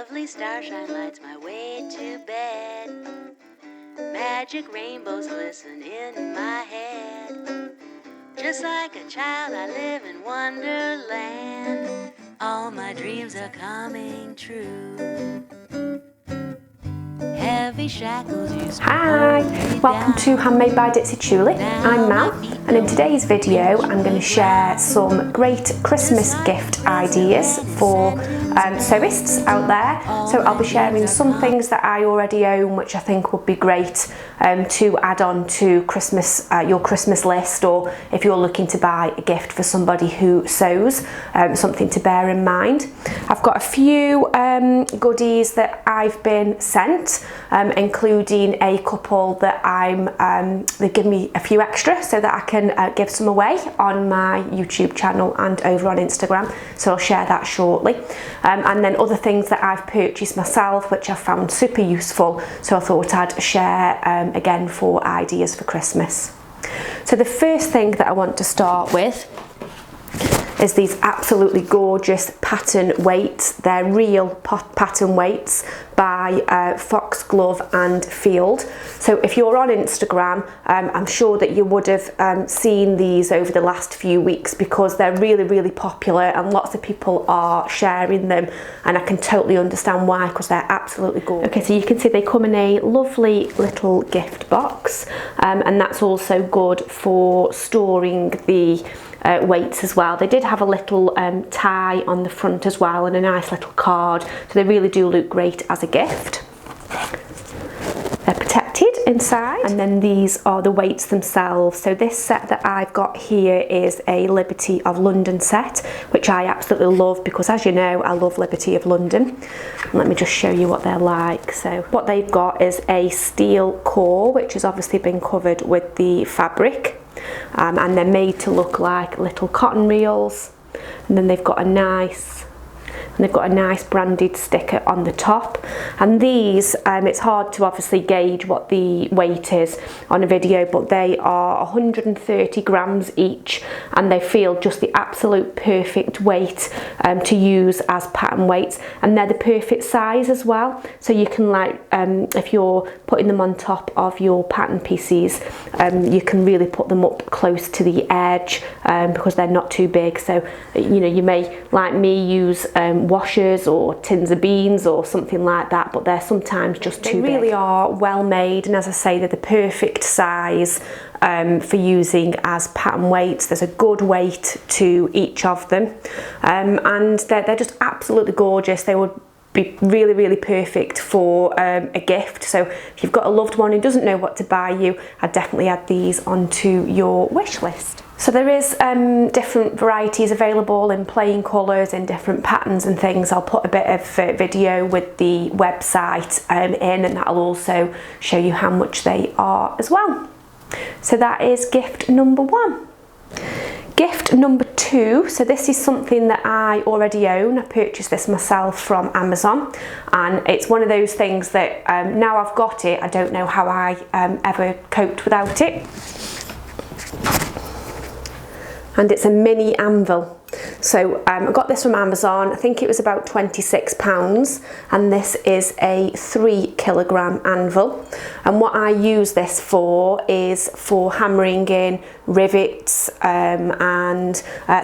Lovely starshine lights my way to bed. Magic rainbows glisten in my head. Just like a child I live in Wonderland. All my dreams are coming true. Heavy shackles used to Hi, welcome to Handmade by Ditsy Tulip. I'm Mal, and in today's video I'm going to share some great Christmas gift ideas for sewists out there. So I'll be sharing some things that I already own which I think would be great to add on to Christmas, your Christmas list, or if you're looking to buy a gift for somebody who sews, something to bear in mind. I've got a few goodies that I've been sent, including a couple that they give me a few extra so that I can give some away on my YouTube channel and over on Instagram, so I'll share that shortly. And then other things that I've purchased myself which I've found super useful, so I thought I'd share again for ideas for Christmas. So the first thing that I want to start with is these absolutely gorgeous pattern weights. They're real pattern weights by Foxglove and Field. So if you're on Instagram, I'm sure that you would have seen these over the last few weeks because they're really popular and lots of people are sharing them, and I can totally understand why, because they're absolutely gorgeous. Okay, so you can see they come in a lovely little gift box, and that's also good for storing the weights as well. They did have a little tie on the front as well and a nice little card, so they really do look great as a gift. They're protected inside, and then these are the weights themselves. So this set that I've got here is a Liberty of London set, which I absolutely love because, as you know, I love Liberty of London. Let me just show you what they're like. So what they've got is a steel core, which has obviously been covered with the fabric, and they're made to look like little cotton reels, and then they've got a nice branded sticker on the top. And these, it's hard to obviously gauge what the weight is on a video, but they are 130 grams each, and they feel just the absolute perfect weight to use as pattern weights, and they're the perfect size as well. So you can, like, if you're putting them on top of your pattern pieces, you can really put them up close to the edge because they're not too big. So you know, you may, like me, use washers or tins of beans or something like that, but they're sometimes just too big. They really are well made, and as I say, they're the perfect size for using as pattern weights. There's a good weight to each of them, and they're just absolutely gorgeous. They would be really perfect for a gift. So if you've got a loved one who doesn't know what to buy you, I'd definitely add these onto your wish list. So there is different varieties available in plain colours, in different patterns and things. I'll put a bit of video with the website in, and that'll also show you how much they are as well. So that is gift number one. Gift number two, so this is something that I already own. I purchased this myself from Amazon, and it's one of those things that now I've got it, I don't know how I ever coped without it. And it's a mini anvil. So I got this from Amazon. I think it was about £26, and this is a 3 kilogram anvil. And what I use this for is for hammering in rivets and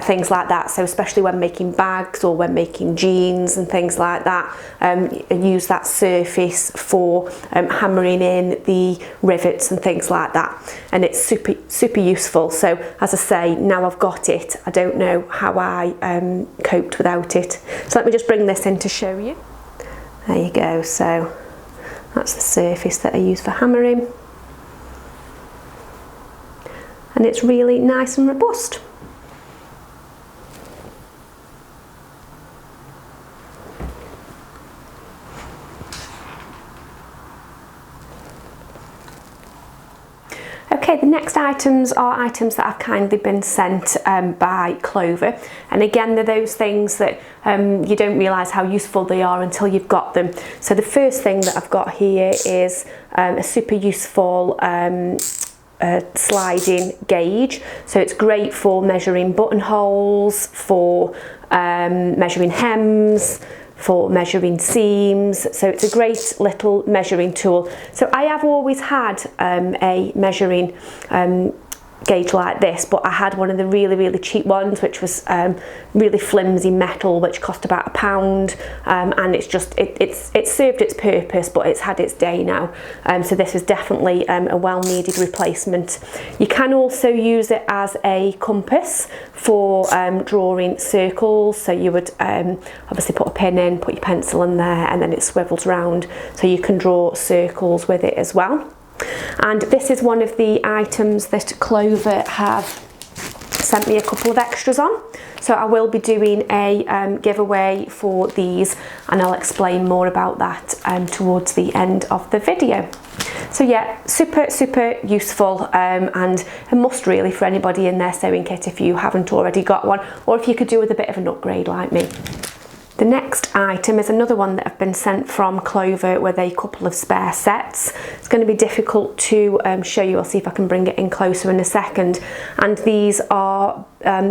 things like that. So especially when making bags or when making jeans and things like that, I use that surface for hammering in the rivets and things like that. And it's super useful. So as I say, now I've got it, I don't know how I coped without it. So let me just bring this in to show you. There you go. So that's the surface that I use for hammering, and it's really nice and robust. Okay, the next items are items that I've kindly been sent by Clover, and again, they're those things that you don't realise how useful they are until you've got them. So the first thing that I've got here is a super useful sliding gauge. So it's great for measuring buttonholes, for measuring hems, for measuring seams. So it's a great little measuring tool. So I have always had a measuring gauge like this, but I had one of the really cheap ones, which was really flimsy metal, which cost about £1, and it's served its purpose, but it's had its day now. So this is definitely a well-needed replacement. You can also use it as a compass for drawing circles. So you would obviously put a pin in, put your pencil in there, and then it swivels round, so you can draw circles with it as well. And this is one of the items that Clover have sent me a couple of extras on. So I will be doing a giveaway for these, and I'll explain more about that towards the end of the video. So yeah, super useful, and a must really for anybody in their sewing kit if you haven't already got one, or if you could do with a bit of an upgrade like me. The next item is another one that I've been sent from Clover with a couple of spare sets. It's going to be difficult to show you. I'll see if I can bring it in closer in a second. And these are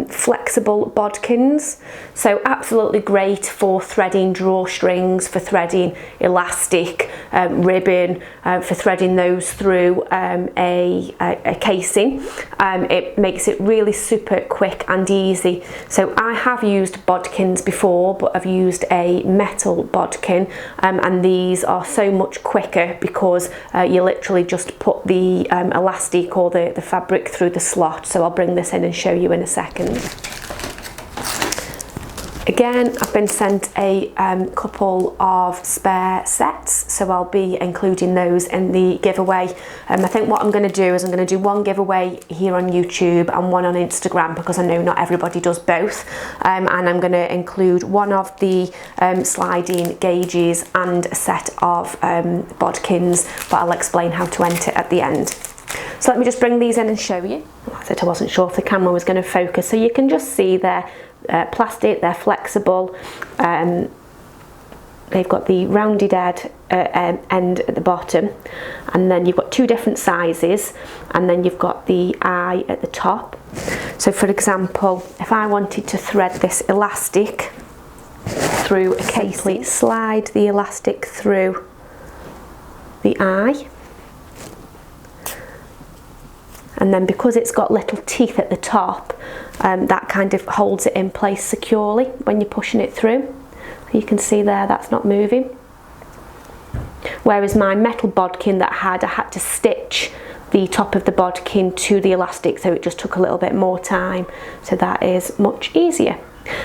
flexible bodkins. So absolutely great for threading drawstrings, for threading elastic, ribbon, for threading those through a casing. It makes it really super quick and easy. So I have used bodkins before, but I've used a metal bodkin, and these are so much quicker because you literally just put the elastic or the fabric through the slot. So I'll bring this in and show you in a second. Again, I've been sent a couple of spare sets, so I'll be including those in the giveaway. I think what I'm going to do is I'm going to do one giveaway here on YouTube and one on Instagram, because I know not everybody does both, and I'm going to include one of the sliding gauges and a set of bodkins, but I'll explain how to enter at the end. So let me just bring these in and show you. I said I wasn't sure if the camera was going to focus, so you can just see they're plastic, they're flexible, they've got the rounded end at the bottom, and then you've got two different sizes, and then you've got the eye at the top. So for example, if I wanted to thread this elastic through a casing, slide the elastic through the eye, and then because it's got little teeth at the top, that kind of holds it in place securely when you're pushing it through. So you can see there, that's not moving. Whereas my metal bodkin that I had to stitch the top of the bodkin to the elastic, so it just took a little bit more time. So that is much easier.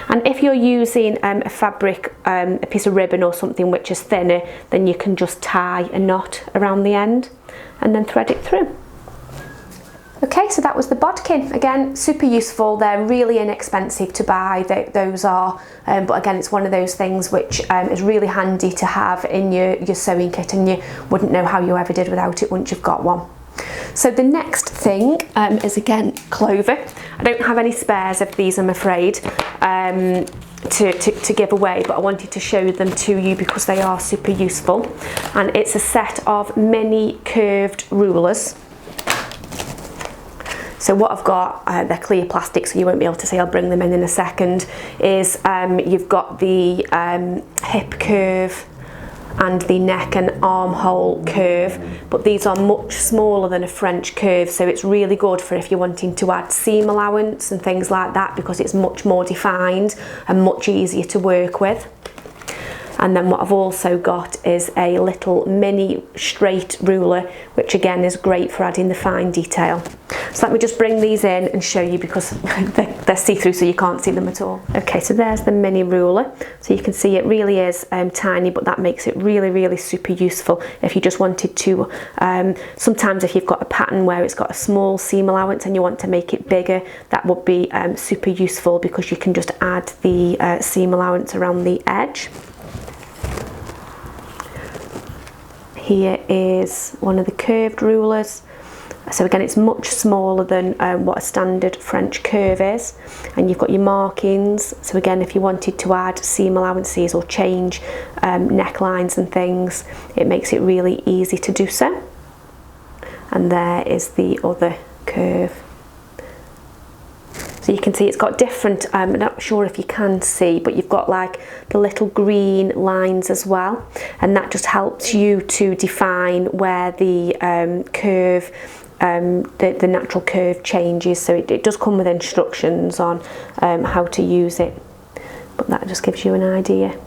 And if you're using a fabric, a piece of ribbon or something which is thinner, then you can just tie a knot around the end and then thread it through. Okay, so that was the bodkin. Again, super useful. They're really inexpensive to buy, those are, but again, it's one of those things which is really handy to have in your sewing kit, and you wouldn't know how you ever did without it once you've got one. So the next thing is again Clover. I don't have any spares of these, I'm afraid, to give away, but I wanted to show them to you because they are super useful. And it's a set of mini curved rulers. So what I've got, they're clear plastic, so you won't be able to see, I'll bring them in a second, is you've got the hip curve and the neck and armhole curve, but these are much smaller than a French curve, so it's really good for if you're wanting to add seam allowance and things like that, because it's much more defined and much easier to work with. And then what I've also got is a little mini straight ruler, which again is great for adding the fine detail. So let me just bring these in and show you, because they're see-through, so you can't see them at all. Okay, so there's the mini ruler. So you can see it really is tiny, but that makes it really super useful if you just wanted to, sometimes if you've got a pattern where it's got a small seam allowance and you want to make it bigger, that would be super useful, because you can just add the seam allowance around the edge. Here is one of the curved rulers. So again, it's much smaller than what a standard French curve is. And you've got your markings. So again, if you wanted to add seam allowances or change necklines and things, it makes it really easy to do so. And there is the other curve. So So you can see it's got different, I'm not sure if you can see, but you've got like the little green lines as well, and that just helps you to define where the curve, the natural curve changes. So it does come with instructions on how to use it, but that just gives you an idea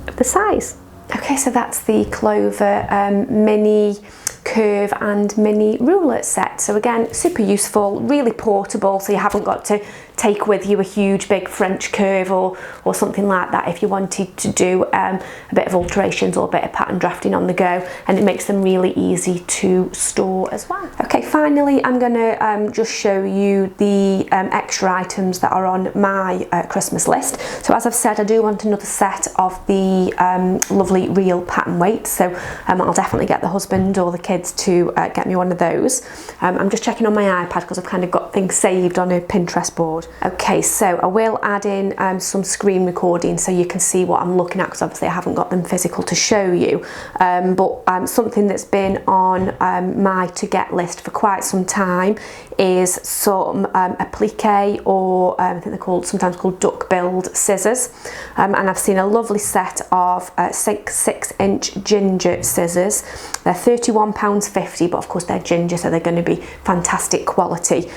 of the size. Okay, so that's the Clover mini curve and mini ruler set. So again, super useful, really portable, so you haven't got to take with you a huge big French curve or something like that if you wanted to do a bit of alterations or a bit of pattern drafting on the go, and it makes them really easy to store as well. Okay, finally I'm going to just show you the extra items that are on my Christmas list. So as I've said, I do want another set of the lovely real pattern weights, so I'll definitely get the husband or the kids to get me one of those. I'm just checking on my iPad because I've kind of got things saved on a Pinterest board. Okay, so I will add in some screen recording so you can see what I'm looking at, because obviously I haven't got them physical to show you, but something that's been on my to get list for quite some time is some applique, or I think they're sometimes called duck-billed scissors, and I've seen a lovely set of 6-inch ginger scissors. They're £31.50, but of course they're ginger, so they're going to be fantastic quality.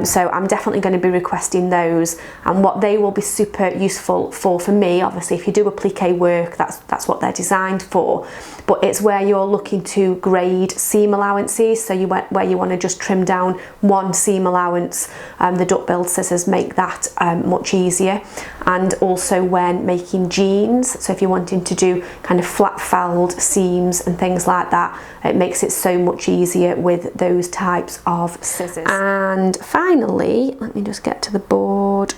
So I'm definitely going to be requesting those, and what they will be super useful for me, obviously if you do applique work, that's what they're designed for, but it's where you're looking to grade seam allowances, so where you want to just trim down one seam allowance. The duck-billed scissors make that much easier, and also when making jeans, so if you're wanting to do kind of flat fouled seams and things like that, it makes it so much easier with those types of scissors. And finally, let me just get to the board,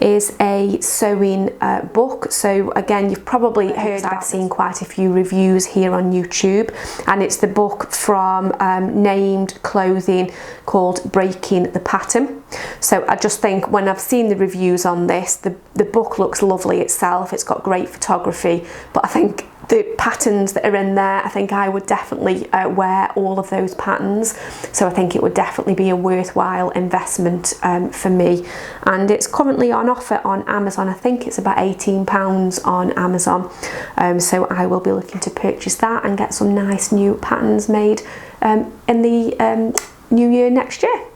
is a sewing book. So again, you've probably heard, I've seen quite a few reviews here on YouTube, and it's the book from Named Clothing called Breaking the Pattern. So I just think when I've seen the reviews on this, the book looks lovely itself, it's got great photography, but I think the patterns that are in there, I think I would definitely wear all of those patterns, so I think it would definitely be a worthwhile investment for me. And it's currently on offer on Amazon. I think it's about £18 on Amazon, so I will be looking to purchase that and get some nice new patterns made in the new year next year.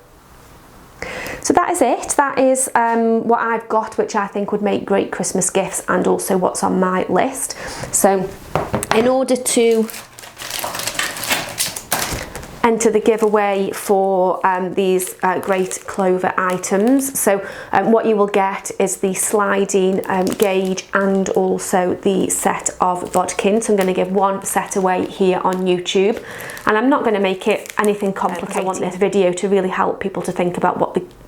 So that is it. That is what I've got, which I think would make great Christmas gifts, and also what's on my list. So in order to enter the giveaway for these great Clover items, so what you will get is the sliding gauge and also the set of bodkins. So I'm going to give one set away here on YouTube, and I'm not going to make it anything complicated. I want this video to really help people to think about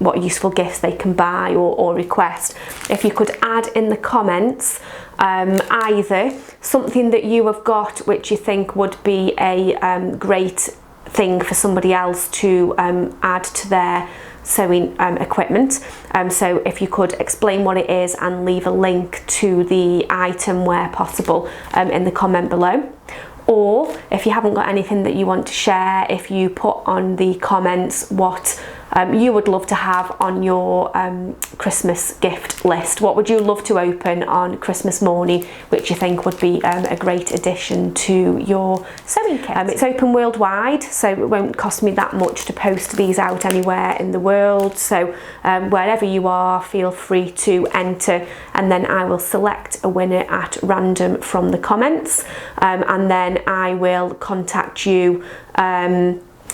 what useful gifts they can buy or request. If you could add in the comments either something that you have got which you think would be a great thing for somebody else to add to their sewing equipment. So if you could explain what it is and leave a link to the item where possible in the comment below. Or if you haven't got anything that you want to share, if you put on the comments what you would love to have on your Christmas gift list. What would you love to open on Christmas morning, which you think would be a great addition to your sewing kit? It's open worldwide, so it won't cost me that much to post these out anywhere in the world. So wherever you are, feel free to enter, and then I will select a winner at random from the comments, and then I will contact you.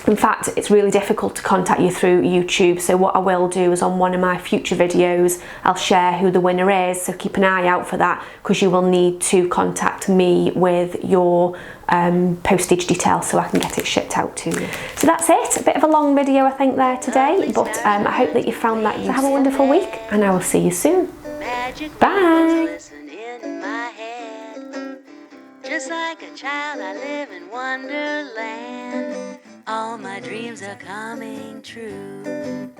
In fact, it's really difficult to contact you through YouTube, so what I will do is on one of my future videos I'll share who the winner is, so keep an eye out for that, because you will need to contact me with your postage details so I can get it shipped out to you. So that's it, a bit of a long video I think there today, but I hope that you found that useful. Have a wonderful week, and I will see you soon. Bye! Just like a child, I live in Wonderland. All my dreams are coming true.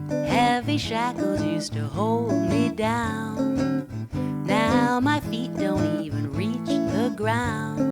Heavy shackles used to hold me down. Now my feet don't even reach the ground.